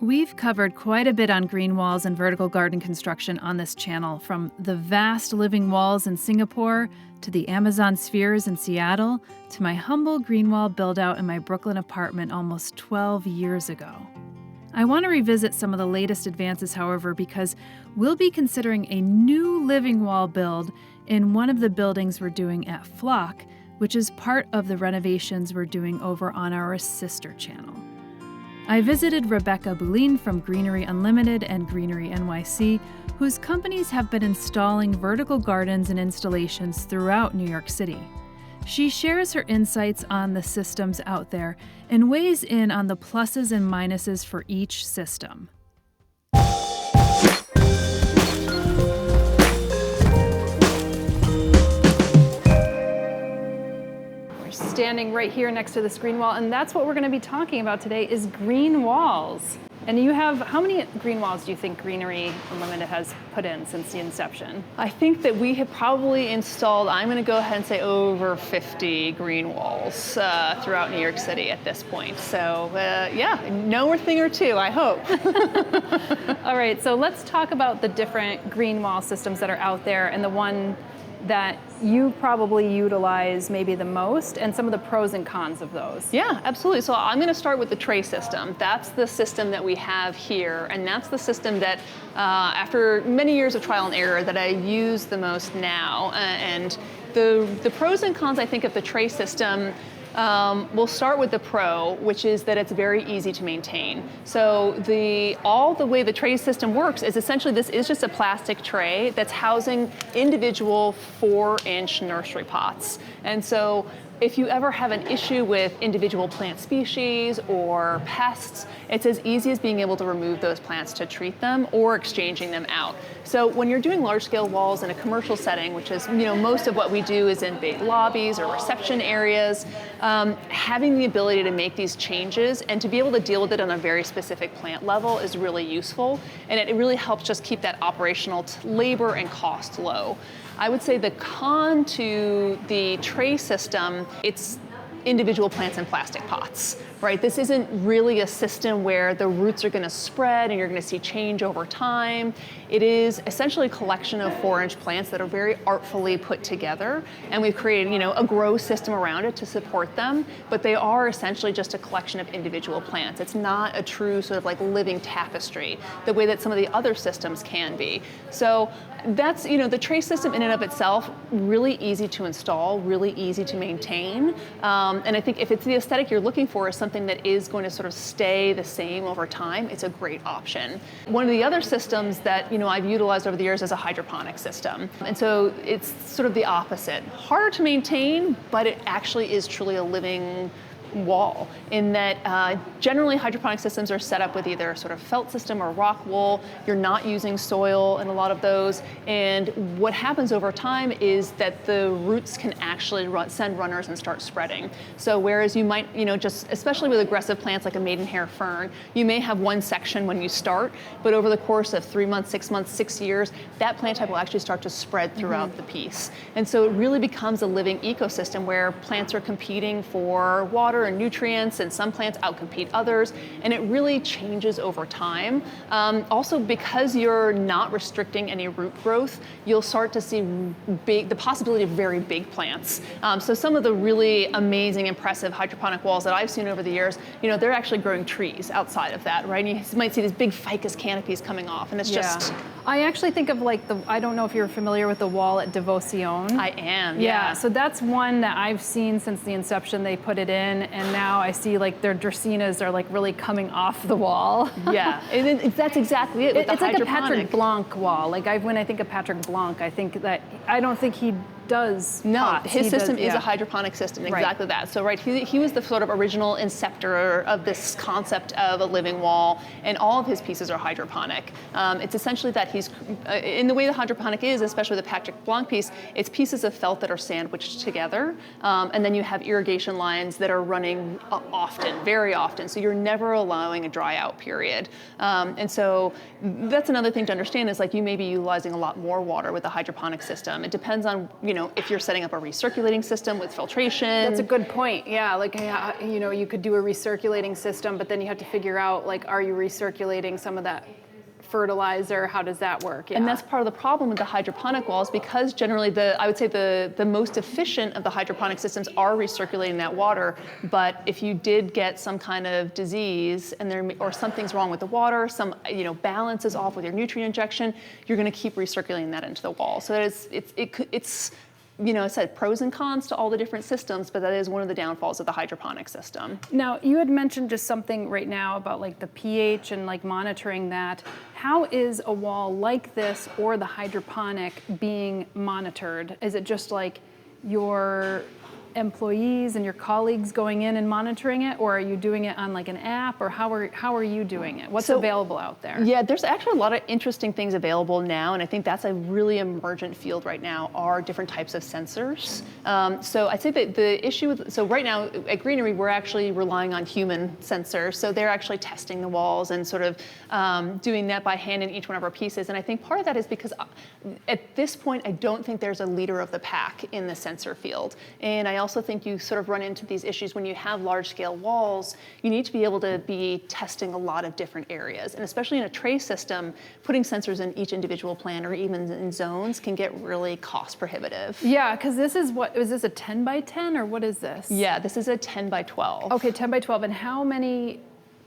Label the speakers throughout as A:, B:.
A: We've covered quite a bit on green walls and vertical garden construction on this channel, from the vast living walls in Singapore to the Amazon spheres in Seattle to my humble green wall build-out in my Brooklyn apartment almost 12 years ago. I want to revisit some of the latest advances, however, because we'll be considering a new living wall build in one of the buildings we're doing at Flock, which is part of the renovations we're doing over on our sister channel. I visited Rebecca Bullene from Greenery Unlimited and Greenery NYC, whose companies have been installing vertical gardens and installations throughout New York City. She shares her insights on the systems out there and weighs in on the pluses and minuses for each system. Standing right here next to this green wall, and that's what we're going to be talking about today is green walls. And you have, how many green walls do you think Greenery Unlimited has put in since the inception?
B: I think that we have probably installed, I'm going to go ahead and say over 50 green walls throughout New York City at this point. So yeah, know a thing or two, I hope.
A: All right, so let's talk about the different green wall systems that are out there and the one that you probably utilize maybe the most, and some of the pros and cons of those.
B: Yeah, absolutely. So I'm going to start with the tray system. That's the system that we have here, and that's the system that after many years of trial and error that I use the most now. And the pros and cons, I think, of the tray system, we'll start with the pro, which is that it's very easy to maintain. So all the way the tray system works is essentially this is just a plastic tray that's housing individual 4-inch nursery pots. And so if you ever have an issue with individual plant species or pests, it's as easy as being able to remove those plants to treat them or exchanging them out. So when you're doing large-scale walls in a commercial setting, which is most of what we do is in big lobbies or reception areas, having the ability to make these changes and to be able to deal with it on a very specific plant level is really useful, and it really helps just keep that operational labor and cost low. I would say the con to the tray system, it's individual plants in plastic pots, right? This isn't really a system where the roots are going to spread and you're going to see change over time. It is essentially a collection of 4-inch plants that are very artfully put together, and we've created, a grow system around it to support them, but they are essentially just a collection of individual plants. It's not a true sort of like living tapestry, the way that some of the other systems can be. So that's, the tray system in and of itself, really easy to install, really easy to maintain. And I think if it's the aesthetic you're looking for is something that is going to sort of stay the same over time, it's a great option. One of the other systems that, I've utilized over the years is a hydroponic system. And so it's sort of the opposite. Harder to maintain, but it actually is truly a living wall in that generally hydroponic systems are set up with either a sort of felt system or rock wool. You're not using soil in a lot of those, and what happens over time is that the roots can actually send runners and start spreading. So whereas you might, just especially with aggressive plants like a maidenhair fern, you may have one section when you start, but over the course of 3 months, 6 months, 6 years, that plant type will actually start to spread throughout the piece. And so it really becomes a living ecosystem where plants are competing for water and nutrients, and some plants outcompete others, and it really changes over time. Also, because you're not restricting any root growth, you'll start to see the possibility of very big plants. So some of the really amazing, impressive hydroponic walls that I've seen over the years, they're actually growing trees outside of that, right? And you might see these big ficus canopies coming off, and it's just...
A: I actually think of I don't know if you're familiar with the wall at Devoción.
B: I am,
A: yeah. So that's one that I've seen since the inception. They put it in, and now I see their dracaenas are really coming off the wall.
B: Yeah, and that's exactly it.
A: It's like a Patrick Blanc wall. When I think of Patrick Blanc, I don't think he does pots.
B: His system is a hydroponic system, exactly that. So he was the sort of original inceptor of this concept of a living wall, and all of his pieces are hydroponic. It's essentially that he's, in the way the hydroponic is, especially the Patrick Blanc piece, it's pieces of felt that are sandwiched together, and then you have irrigation lines that are running often, very often, so you're never allowing a dry out period. And so that's another thing to understand is you may be utilizing a lot more water with a hydroponic system. It depends on, if you're setting up a recirculating system with filtration.
C: That's a good point. Yeah, like, you could do a recirculating system, but then you have to figure out, like, are you recirculating some of that fertilizer? How does that work? Yeah.
B: And that's part of the problem with the hydroponic walls, because generally I would say the most efficient of the hydroponic systems are recirculating that water. But if you did get some kind of disease or something's wrong with the water, some balance is off with your nutrient injection, you're going to keep recirculating that into the wall. So it's it said pros and cons to all the different systems, but that is one of the downfalls of the hydroponic system.
C: Now, you had mentioned just something right now about like the pH and like monitoring that. How is a wall like this or the hydroponic being monitored? Is it just like your employees and your colleagues going in and monitoring it, or are you doing it on like an app, or how are you doing it? What's available out there?
B: Yeah, there's actually a lot of interesting things available now, and I think that's a really emergent field right now, are different types of sensors. So I'd say that the issue right now at Greenery, we're actually relying on human sensors. So they're actually testing the walls and sort of doing that by hand in each one of our pieces. And I think part of that is because at this point, I don't think there's a leader of the pack in the sensor field. And I also think you sort of run into these issues when you have large scale walls. You need to be able to be testing a lot of different areas. And especially in a tray system, putting sensors in each individual plant or even in zones can get really cost prohibitive.
C: Yeah, because this is this a 10 by 10 or what is this?
B: Yeah, this is a 10 by 12.
C: Okay, 10 by 12. And how many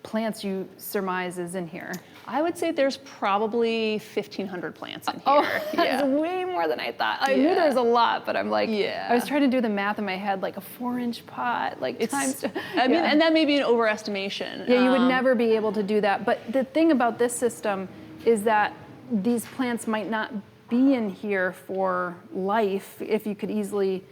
C: plants you surmise is in here?
B: I would say there's probably 1,500 plants in here.
C: Oh, that's way more than I thought. I knew there was a lot, but I'm like, I was trying to do the math in my head, like a 4-inch pot, like times.
B: I mean, and that may be an overestimation.
C: Yeah, you would never be able to do that. But the thing about this system is that these plants might not be in here for life if you could easily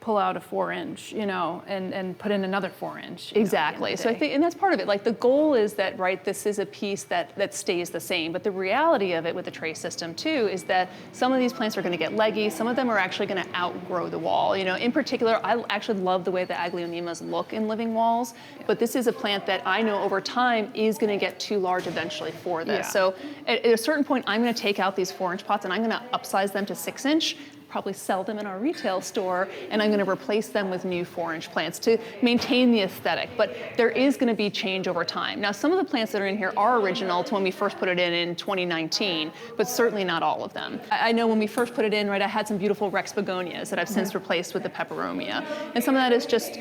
C: pull out a 4-inch, and put in another 4-inch.
B: Exactly. So I think, and that's part of it. Like the goal is that, right, this is a piece that stays the same. But the reality of it with the tray system too is that some of these plants are going to get leggy. Some of them are actually going to outgrow the wall. In particular, I actually love the way the Aglaonemas look in living walls. Yeah. But this is a plant that I know over time is going to get too large eventually for this. Yeah. So at a certain point, I'm going to take out these 4-inch pots and I'm going to upsize them to 6-inch. Probably sell them in our retail store, and I'm going to replace them with new 4-inch plants to maintain the aesthetic. But there is going to be change over time. Now, some of the plants that are in here are original to when we first put it in 2019, but certainly not all of them. I know when we first put it in, right, I had some beautiful Rex begonias that I've since replaced with the peperomia, and some of that is just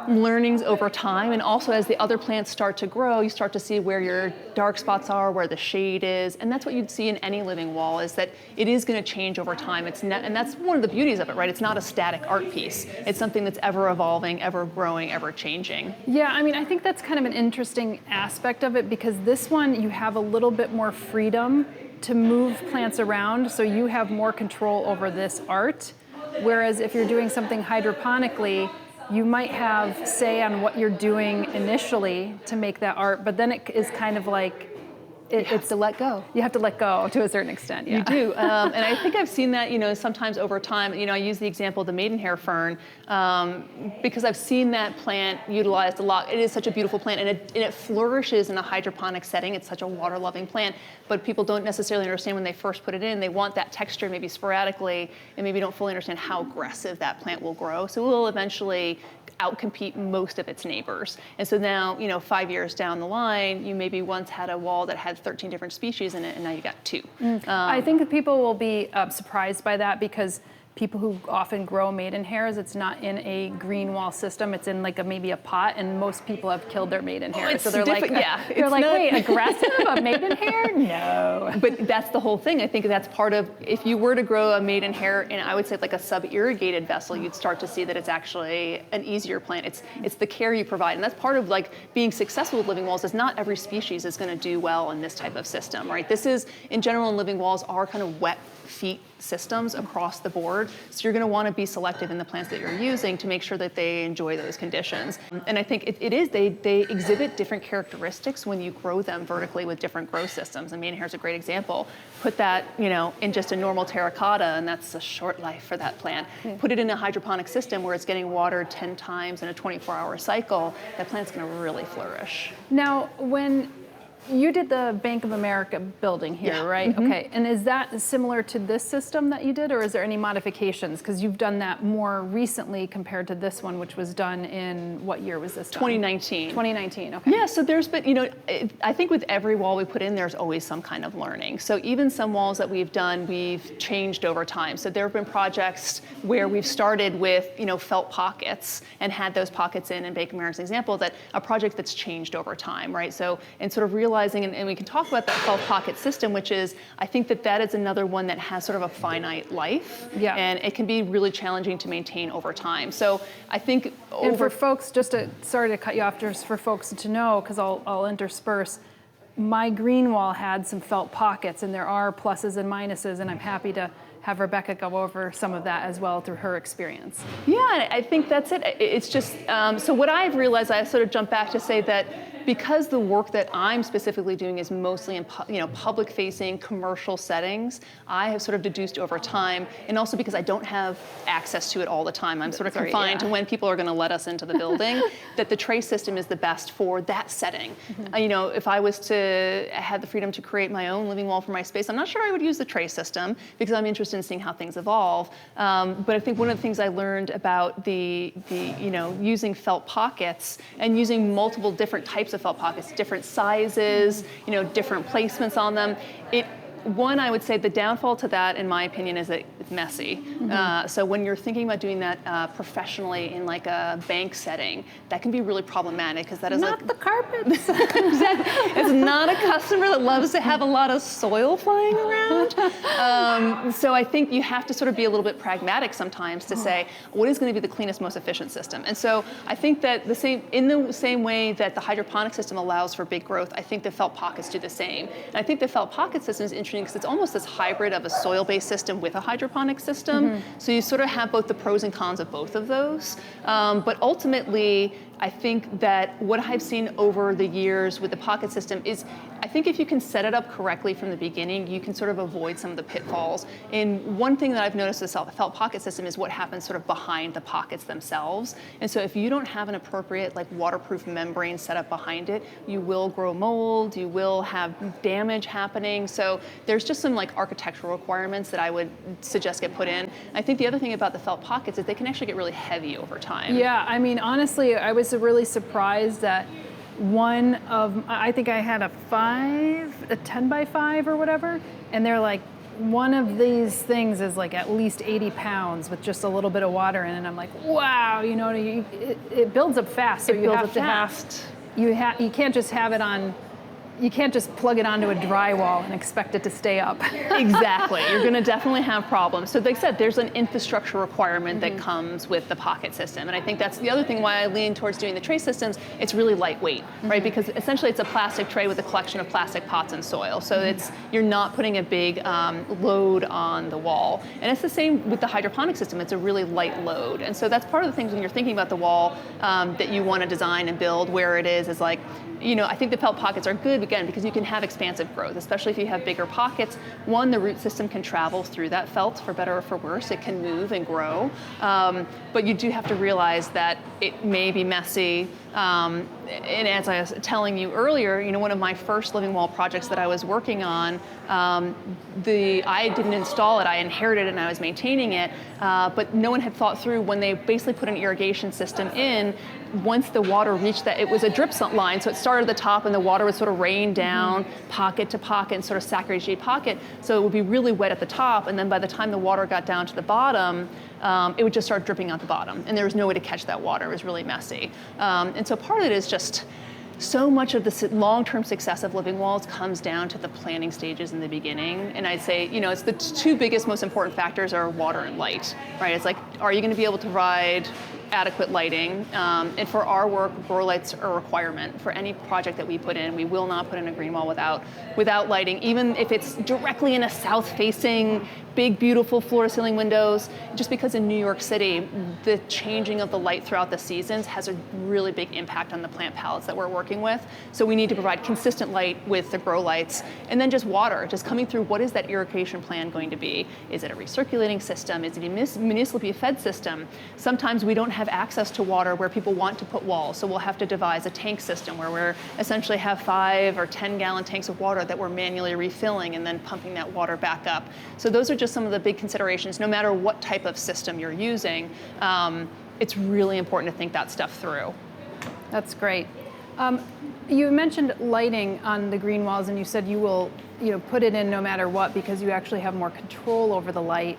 B: learnings over time, and also as the other plants start to grow, you start to see where your dark spots are, where the shade is, and that's what you'd see in any living wall, is that it is going to change over time. And that's one of the beauties of it, right? It's not a static art piece. It's something that's ever evolving, ever growing, ever changing.
C: Yeah, I mean, I think that's kind of an interesting aspect of it, because this one, you have a little bit more freedom to move plants around, so you have more control over this art, whereas if you're doing something hydroponically, you might have say on what you're doing initially to make that art, but then it is kind of like, it's to let go. You have to let go to a certain extent. Yeah.
B: You do, and I think I've seen that, sometimes over time. I use the example of the maidenhair fern because I've seen that plant utilized a lot. It is such a beautiful plant, and it flourishes in a hydroponic setting. It's such a water-loving plant, but people don't necessarily understand when they first put it in. They want that texture maybe sporadically, and maybe don't fully understand how aggressive that plant will grow. So it will eventually outcompete most of its neighbors. And so now, 5 years down the line, you maybe once had a wall that had 13 different species in it, and now you got 2.
C: I think that people will be surprised by that, because people who often grow maidenhairs, it's not in a green wall system. It's in like maybe a pot, and most people have killed their maidenhair. So they're like, wait, aggressive a maidenhair? No.
B: But that's the whole thing. I think that's part of, if you were to grow a maidenhair in, I would say, like a sub-irrigated vessel, you'd start to see that it's actually an easier plant. It's the care you provide, and that's part of like being successful with living walls. Is not every species is going to do well in this type of system, right? This is, in general, in living walls are kind of wet feet systems across the board. So you're going to want to be selective in the plants that you're using to make sure that they enjoy those conditions. And I think they exhibit different characteristics when you grow them vertically with different grow systems. I mean, here's a great example. Put that, in just a normal terracotta, and that's a short life for that plant. Put it in a hydroponic system where it's getting watered 10 times in a 24-hour cycle, that plant's going to really flourish.
C: Now, when You did the Bank of America building here,
B: Yeah.
C: right? Okay, and is that similar to this system that you did, or is there any modifications? Because you've done that more recently compared to this one, which was done in, what year was this done?
B: 2019.
C: 2019, okay.
B: Yeah, so there's been, I think with every wall we put in, there's always some kind of learning. So even some walls that we've done, we've changed over time. So there have been projects where we've started with, felt pockets and had those pockets in Bank of America's example, that a project that's changed over time, right? So, and sort of realizing, and we can talk about that felt pocket system, which is, I think that is another one that has sort of a finite life.
C: Yeah.
B: And it can be really challenging to maintain over time. So I think
C: And for folks, sorry to cut you off, just for folks to know, because I'll intersperse, my green wall had some felt pockets, and there are pluses and minuses, and I'm happy to have Rebecca go over some of that as well through her experience.
B: Yeah, I think that's it. It's just, so what I've realized, I sort of jump back to say that because the work that I'm specifically doing is mostly in public-facing commercial settings, I have sort of deduced over time, and also because I don't have access to it all the time, I'm sort of confined to when people are going to let us into the building, that the tray system is the best for that setting. If I was to have the freedom to create my own living wall for my space, I'm not sure I would use the tray system because I'm interested in seeing how things evolve. But I think one of the things I learned about the using felt pockets and using multiple different types of felt pockets, different sizes, different placements on them. One, I would say the downfall to that, in my opinion, is that it's messy. So when you're thinking about doing that professionally in like a bank setting, that can be really problematic because that is
C: Not the carpets.
B: Exactly. It's not a customer that loves to have a lot of soil flying around. So I think you have to sort of be a little bit pragmatic sometimes to say, what is going to be the cleanest, most efficient system? And so I think that in the same way that the hydroponic system allows for big growth, I think the felt pockets do the same. And I think the felt pocket system is interesting because it's almost this hybrid of a soil-based system with a hydroponic system. So you sort of have both the pros and cons of both of those. But ultimately, I think that what I've seen over the years with the pocket system is, I think if you can set it up correctly from the beginning, you can sort of avoid some of the pitfalls. And one thing that I've noticed with the felt pocket system is what happens sort of behind the pockets themselves. And so if you don't have an appropriate waterproof membrane set up behind it, you will grow mold, you will have damage happening. So there's just some architectural requirements that I would suggest get put in. I think the other thing about the felt pockets is they can actually get really heavy over time.
C: Yeah, I mean, honestly, I was really surprised that I think I had a 10 by 5 or whatever, and they're like, one of these things is at least 80 pounds with just a little bit of water in it. And I'm like, wow, it builds up fast. So you can't just have it on. You can't just plug it onto a drywall and expect it to stay up.
B: Exactly. You're going to definitely have problems. So like I said, there's an infrastructure requirement that comes with the pocket system. And I think that's the other thing why I lean towards doing the tray systems. It's really lightweight, right? Because essentially it's a plastic tray with a collection of plastic pots and soil. So you're not putting a big load on the wall. And it's the same with the hydroponic system. It's a really light load. And so that's part of the things when you're thinking about the wall that you want to design and build where it is I think the felt pockets are good, again, because you can have expansive growth, especially if you have bigger pockets. One, the root system can travel through that felt, for better or for worse. It can move and grow. But you do have to realize that it may be messy. And as I was telling you earlier, one of my first living wall projects that I was working on, I didn't install it, I inherited it and I was maintaining it, but no one had thought through when they basically put an irrigation system in, once the water reached that, it was a drip line, so it started at the top and the water would sort of rain down pocket to pocket and sort of saccharine shaped pocket, so it would be really wet at the top, and then by the time the water got down to the bottom, it would just start dripping out the bottom, and there was no way to catch that water. It was really messy. And so part of it is just so much of the long-term success of living walls comes down to the planning stages in the beginning. And I'd say, it's the two biggest, most important factors are water and light, right? It's are you going to be able to provide adequate lighting? And for our work, grow lights are a requirement. For any project that we put in, we will not put in a green wall without lighting, even if it's directly in a south-facing big, beautiful floor-to-ceiling windows, just because in New York City, the changing of the light throughout the seasons has a really big impact on the plant palettes that we're working with. So we need to provide consistent light with the grow lights, and then just water, just coming through. What is that irrigation plan going to be? Is it a recirculating system? Is it a municipally fed system? Sometimes we don't have access to water where people want to put walls, so we'll have to devise a tank system where we're essentially have 5 or 10 gallon tanks of water that we're manually refilling and then pumping that water back up. So those are just some of the big considerations. No matter what type of system you're using, it's really important to think that stuff through.
C: That's great. You mentioned lighting on the green walls, and you said you will, put it in no matter what because you actually have more control over the light.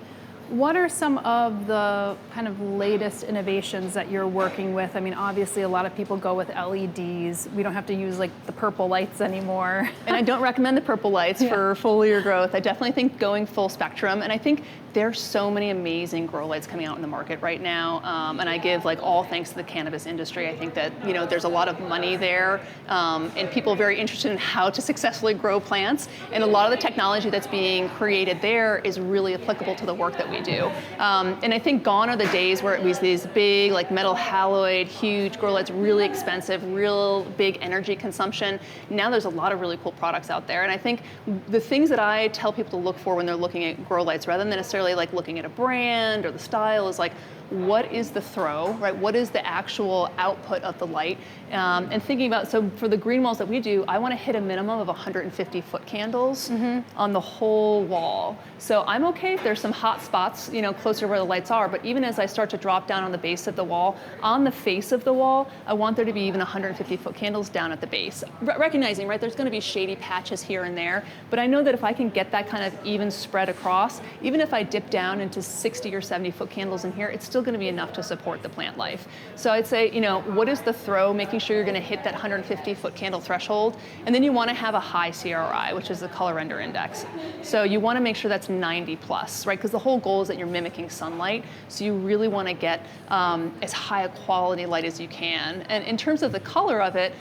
C: What are some of the kind of latest innovations that you're working with? I mean, obviously a lot of people go with LEDs. We don't have to use like the purple lights anymore.
B: And I don't recommend the purple lights for foliar growth. I definitely think going full spectrum, and I think there's so many amazing grow lights coming out in the market right now, and I give like all thanks to the cannabis industry. I think that there's a lot of money there, and people are very interested in how to successfully grow plants, and a lot of the technology that's being created there is really applicable to the work that we do. And I think gone are the days where it was these big like metal haloid, huge grow lights, really expensive, real big energy consumption. Now there's a lot of really cool products out there, and I think the things that I tell people to look for when they're looking at grow lights, rather than necessarily like looking at a brand or the style, is like, what is the throw, right? What is the actual output of the light? And thinking about, so for the green walls that we do, I want to hit a minimum of 150 foot candles on the whole wall. So I'm okay if there's some hot spots, closer to where the lights are, but even as I start to drop down on the base of the wall, on the face of the wall, I want there to be even 150 foot candles down at the base. Recognizing, right, there's going to be shady patches here and there, but I know that if I can get that kind of even spread across, even if I dip down into 60 or 70 foot candles in here, it's still going to be enough to support the plant life. So I'd say, what is the throw? Making sure you're going to hit that 150 foot candle threshold, and then you want to have a high CRI, which is the color render index. So you want to make sure that's 90 plus, right? Because the whole goal is that you're mimicking sunlight, so you really want to get as high a quality light as you can. And in terms of the color of it,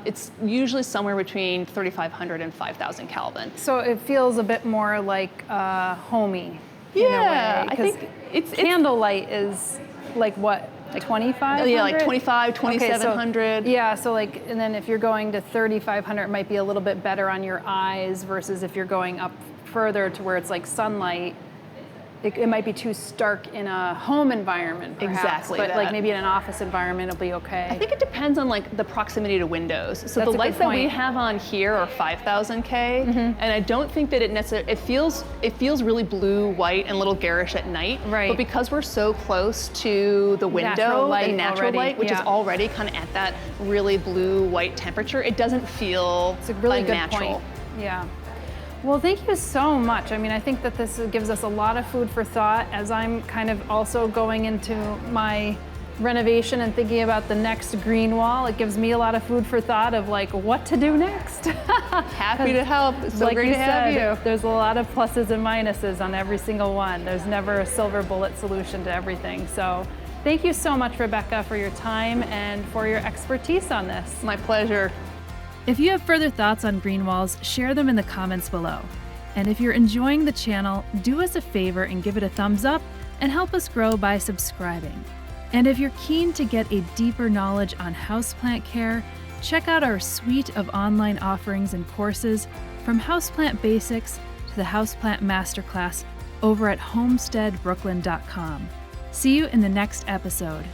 B: it's usually somewhere between 3,500 and 5,000 Kelvin.
C: So it feels a bit more like homey.
B: Yeah, I think it's
C: candlelight is like what, like 2,500?
B: Yeah, like 25, 2,700.
C: Okay, so, yeah, so like, and then if you're going to 3,500, it might be a little bit better on your eyes versus if you're going up further to where it's like sunlight. It might be too stark in a home environment, perhaps,
B: exactly,
C: but
B: that.
C: like maybe in an office environment, it'll be okay.
B: I think it depends on like the proximity to windows. So
C: That's
B: the lights that we have on here are 5,000 K, and I don't think that it necessarily, it feels really blue, white, and a little garish at night.
C: Right.
B: But because we're so close to the window,
C: Natural light
B: the natural
C: already,
B: light, which is
C: yeah.
B: already kind of at that really blue, white temperature, it doesn't feel
C: It's a really
B: unnatural.
C: good point. Yeah. Well, thank you so much. I mean, I think that this gives us a lot of food for thought as I'm kind of also going into my renovation and thinking about the next green wall. It gives me a lot of food for thought of like what to do next.
B: Happy to help. It's so
C: like
B: great
C: you
B: to have
C: said,
B: you.
C: There's a lot of pluses and minuses on every single one. There's never a silver bullet solution to everything. So thank you so much, Rebecca, for your time and for your expertise on this.
B: My pleasure.
A: If you have further thoughts on green walls, share them in the comments below. And if you're enjoying the channel, do us a favor and give it a thumbs up and help us grow by subscribing. And if you're keen to get a deeper knowledge on houseplant care, check out our suite of online offerings and courses from Houseplant Basics to the Houseplant Masterclass over at homesteadbrooklyn.com. See you in the next episode.